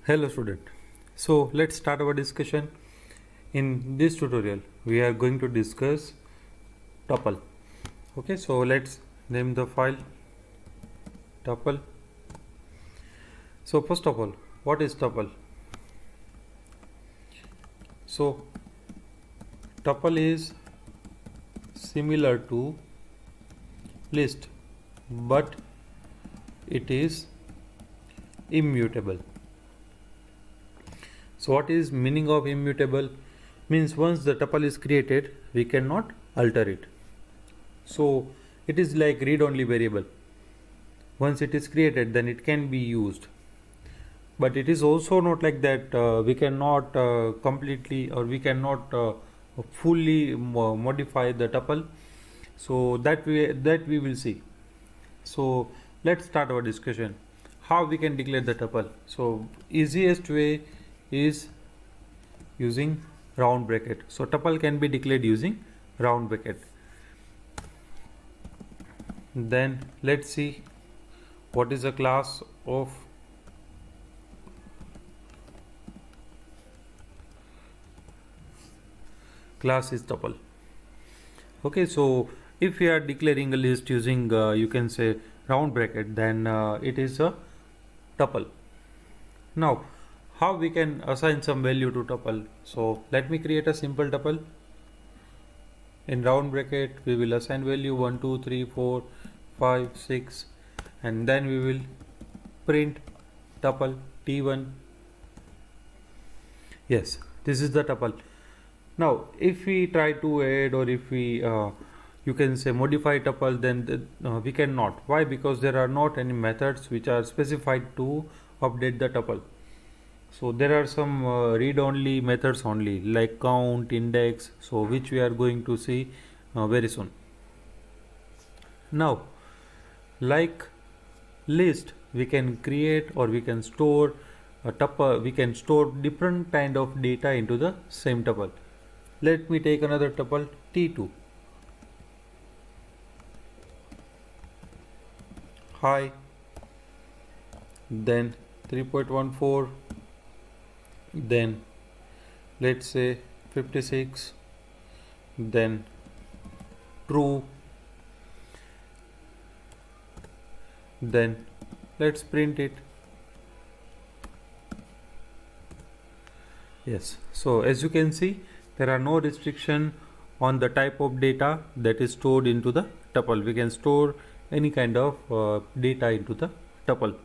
Hello student. So let's start our discussion. In this tutorial we are going to discuss tuple. Okay, so let's name the file tuple. So first of all, what is tuple? So tuple is similar to list, but it is immutable. So what is meaning of immutable? Means once the tuple is created, we cannot alter it. So it is like read-only variable. Once it is created, then it can be used. But it is also not like that we cannot completely, or we cannot fully modify the tuple. So that we will see. So let's start our discussion. How we can declare the tuple? So easiest way is using round bracket. So tuple can be declared using round bracket. Then let's see what is the class of class is tuple. Okay, so if we are declaring a list using you can say round bracket, then it is a tuple. Now how we can assign some value to tuple? So let me create a simple tuple. In round bracket we will assign value 1 2 3 4 5 6, and then we will print tuple t1. Yes, this is the tuple. Now if we try to add, or if we you can say modify tuple, then we cannot. Why? Because there are not any methods which are specified to update the tuple. So there are some read-only methods only, like count, index, so which we are going to see very soon. Now like list, we can create or we can store a tuple. We can store different kind of data into the same tuple. Let me take another tuple t2. Hi, then 3.14, then let's say 56, then true, then let's print it. Yes, so as you can see, there are no restriction on the type of data that is stored into the tuple. We can store any kind of data into the tuple.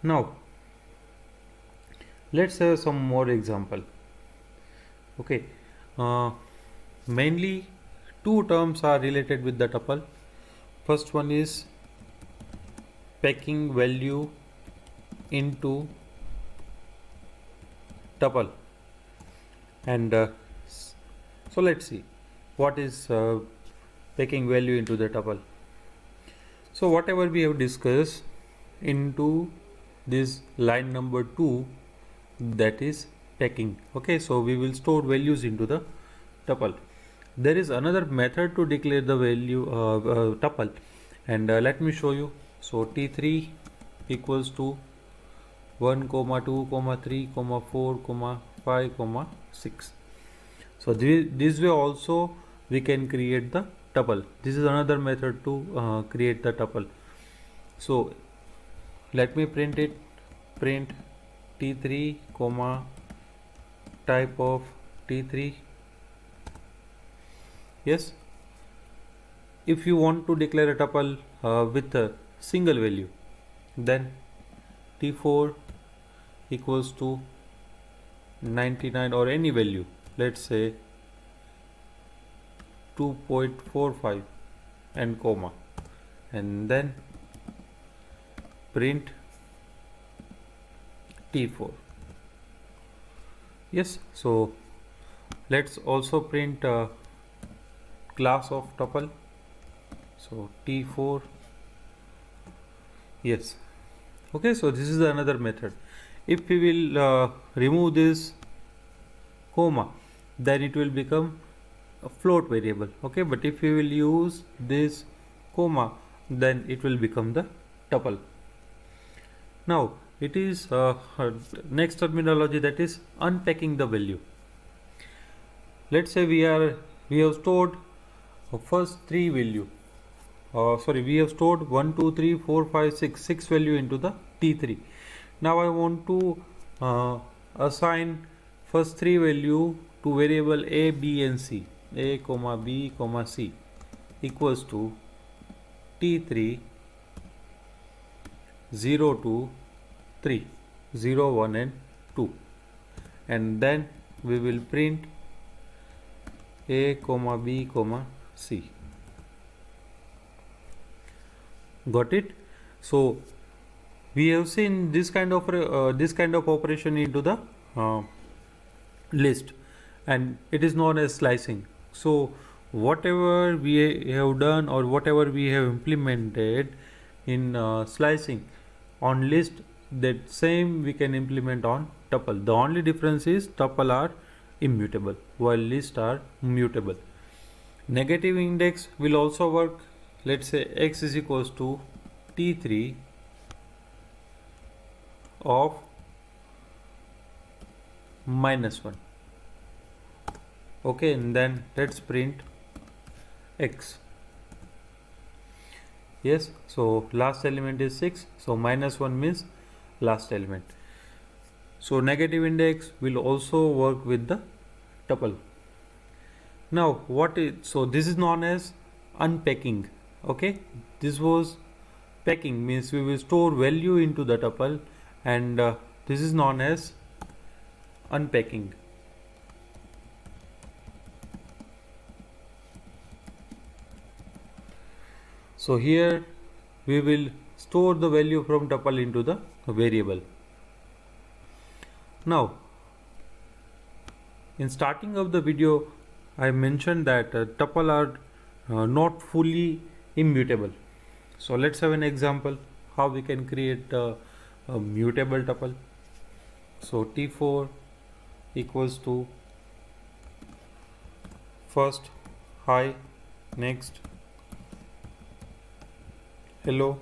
Now let's have some more example. Okay, mainly two terms are related with the tuple. First one is packing value into tuple, and so let's see what is packing value into the tuple. So whatever we have discussed into this line number 2, that is packing. Okay, so we will store values into the tuple. There is another method to declare the value tuple, and let me show you. So t3 equals to 1 comma 2 comma 3 comma 4 comma 5 comma 6. So this way also we can create the tuple. This is another method to create the tuple. So let me print it. Print t3 comma type of t3. Yes, if you want to declare a tuple with a single value, then t4 equals to 99 or any value, let's say 2.45 and comma, and then print t4. Yes, so let's also print class of tuple. So t4. Yes, okay, so this is another method. If we will remove this comma, then it will become a float variable. Okay, but if we will use this comma, then it will become the tuple. Now it is next terminology, that is unpacking the value. Let's say we have stored first three value. We have stored 1 2 3 4 5 6 value into the T3. Now I want to assign first three value to variable a, b and c. A comma b comma c equals to T3 0 2 3 0 1 and 2, and then we will print a comma b comma c. Got it? So we have seen this kind of operation into the list, and it is known as slicing. So whatever we have done or whatever we have implemented in slicing on list, that same we can implement on tuple. The only difference is tuple are immutable while lists are mutable. Negative index will also work. Let's say x is equals to T3 of -1. Okay, and then let's print x. Yes, so last element is 6, so -1 means last element. So negative index will also work with the tuple. Now this is known as unpacking. Okay, this was packing, means we will store value into the tuple, and this is known as unpacking. So here we will store the value from tuple into the variable. Now, in starting of the video, I mentioned that tuple are not fully immutable. So let's have an example how we can create a mutable tuple. So T4 equals to first hi, next hello,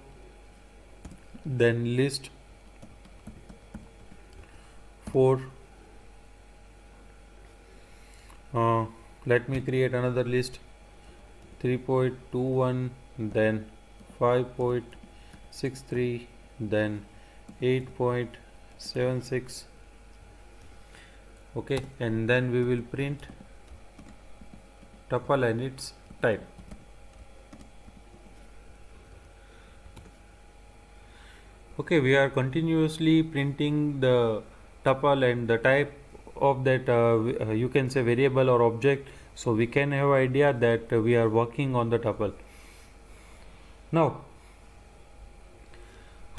then list 4. Let me create another list 3.21, then 5.63, then 8.76. Okay, and then we will print tuple and its type. Okay, we are continuously printing the tuple and the type of that you can say variable or object, so we can have idea that we are working on the tuple. Now,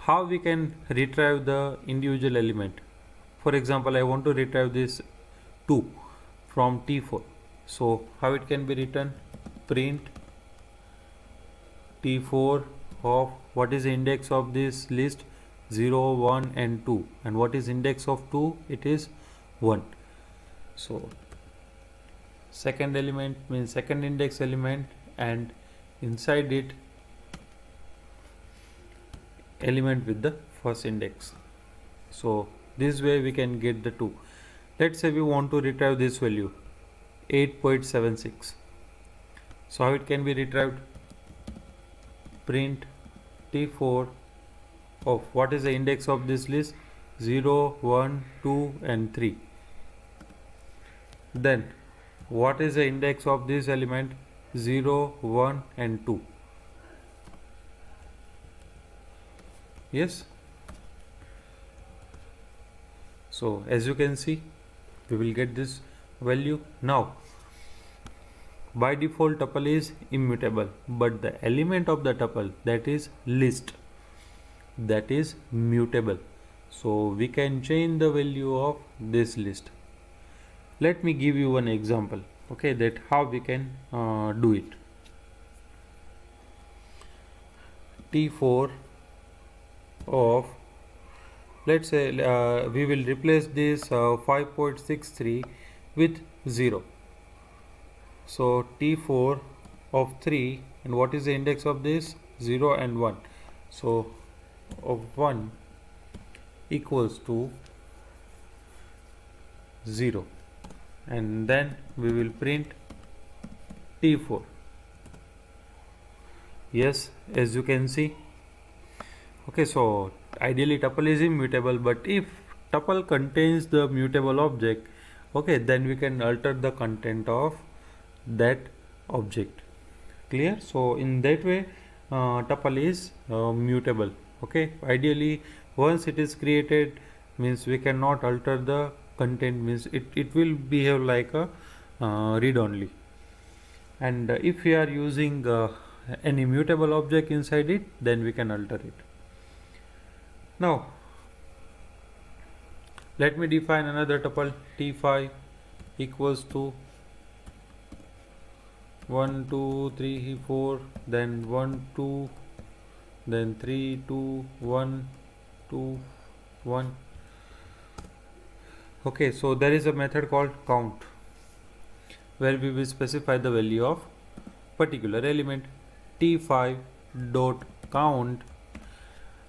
how we can retrieve the individual element? For example, I want to retrieve this 2 from T4. So how it can be written? Print T4 of what is the index of this list? 0, 1 and 2. And what is index of 2? It is 1. So second element means second index element, and inside it element with the first index. So this way we can get the 2. Let's say we want to retrieve this value 8.76. So how it can be retrieved? Print T4 of what is the index of this list? 0, 1, 2 and 3. Then what is the index of this element? 0, 1 and 2. Yes. So as you can see, we will get this value. Now by default tuple is immutable, but the element of the tuple, that is list, that is mutable. So we can change the value of this list. Let me give you one example, okay, that how we can do it. T4 of, let's say we will replace this 5.63 with 0. So T4 of 3, and what is the index of this? 0 and 1. So of 1 equals to 0, and then we will print T4. Yes, as you can see. Okay, so ideally tuple is immutable, but if tuple contains the mutable object, okay, then we can alter the content of that object. Clear? So in that way, tuple is mutable. Okay, ideally once it is created, means we cannot alter the content, means it will behave like a read only. And if we are using any mutable object inside it, then we can alter it. Now let me define another tuple T5 equals to 1 2 3 4, then 1 2, then 3 2 1 2 1. Okay, so there is a method called count, where we will specify the value of particular element. T5 dot count,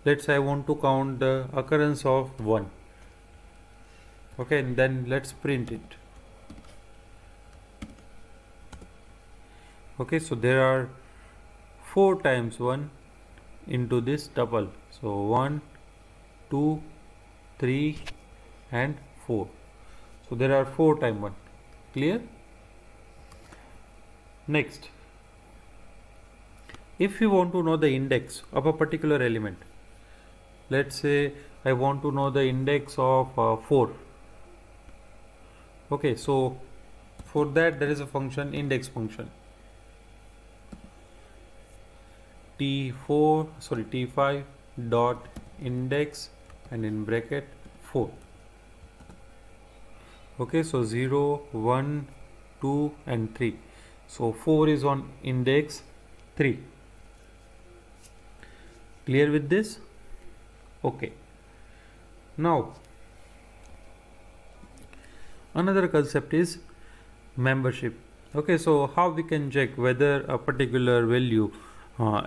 let's say I want to count the occurrence of 1. Okay, and then let's print it. Okay, so there are 4 times 1 into this tuple, so 1 2 3 and 4, so there are 4 times 1. Clear? Next, if you want to know the index of a particular element, let's say I want to know the index of 4. Okay, so for that there is a function, index function. T5 dot index and in bracket 4. Okay, so 0 1 2 and 3, so 4 is on index 3. Clear with this? Okay, now another concept is membership. Okay, so how we can check whether a particular value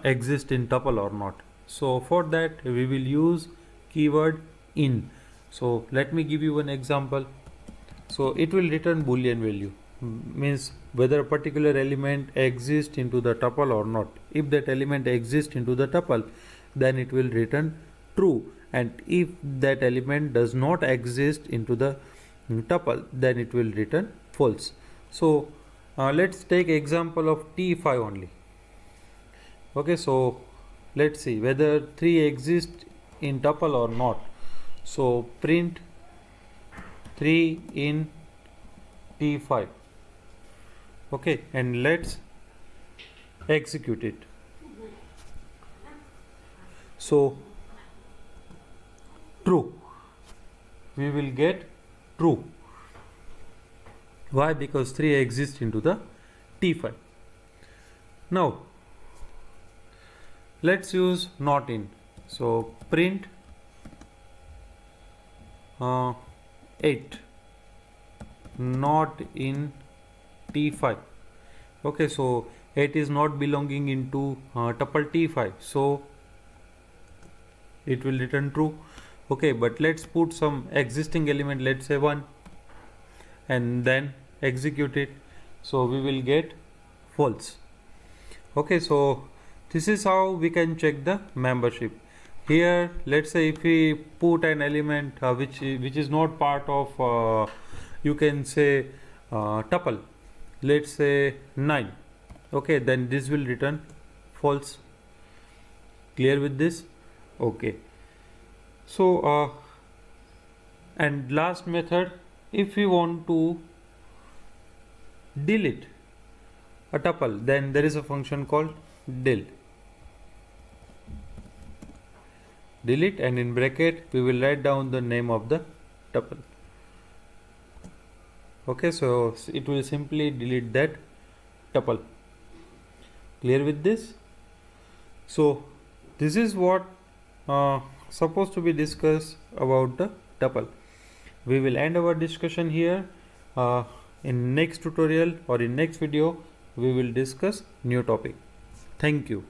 exists in tuple or not? So for that we will use keyword in. So let me give you one example. So it will return boolean value, means whether a particular element exists into the tuple or not. If that element exists into the tuple, then it will return true, and if that element does not exist into the tuple, then it will return false. So let's take example of T5 only. Okay, so let's see whether 3 exists in tuple or not. So print 3 in T5. Okay, and let's execute it. So true, we will get true. Why? Because 3 exists into the T5. Now let's use not in. So print 8 not in T5. Okay, so 8 is not belonging into tuple T5, so it will return true. Okay, but let's put some existing element, let's say 1, and then execute it, so we will get false. Okay, so this is how we can check the membership. Here let's say if we put an element which is not part of you can say tuple, let's say 9, okay, then this will return false. Clear with this? Okay, so and last method, if we want to delete a tuple, then there is a function called del. Delete, and in bracket we will write down the name of the tuple. Okay, so it will simply delete that tuple. Clear with this? So this is what supposed to be discussed about the tuple. We will end our discussion here. In next tutorial or in next video we will discuss new topic. Thank you.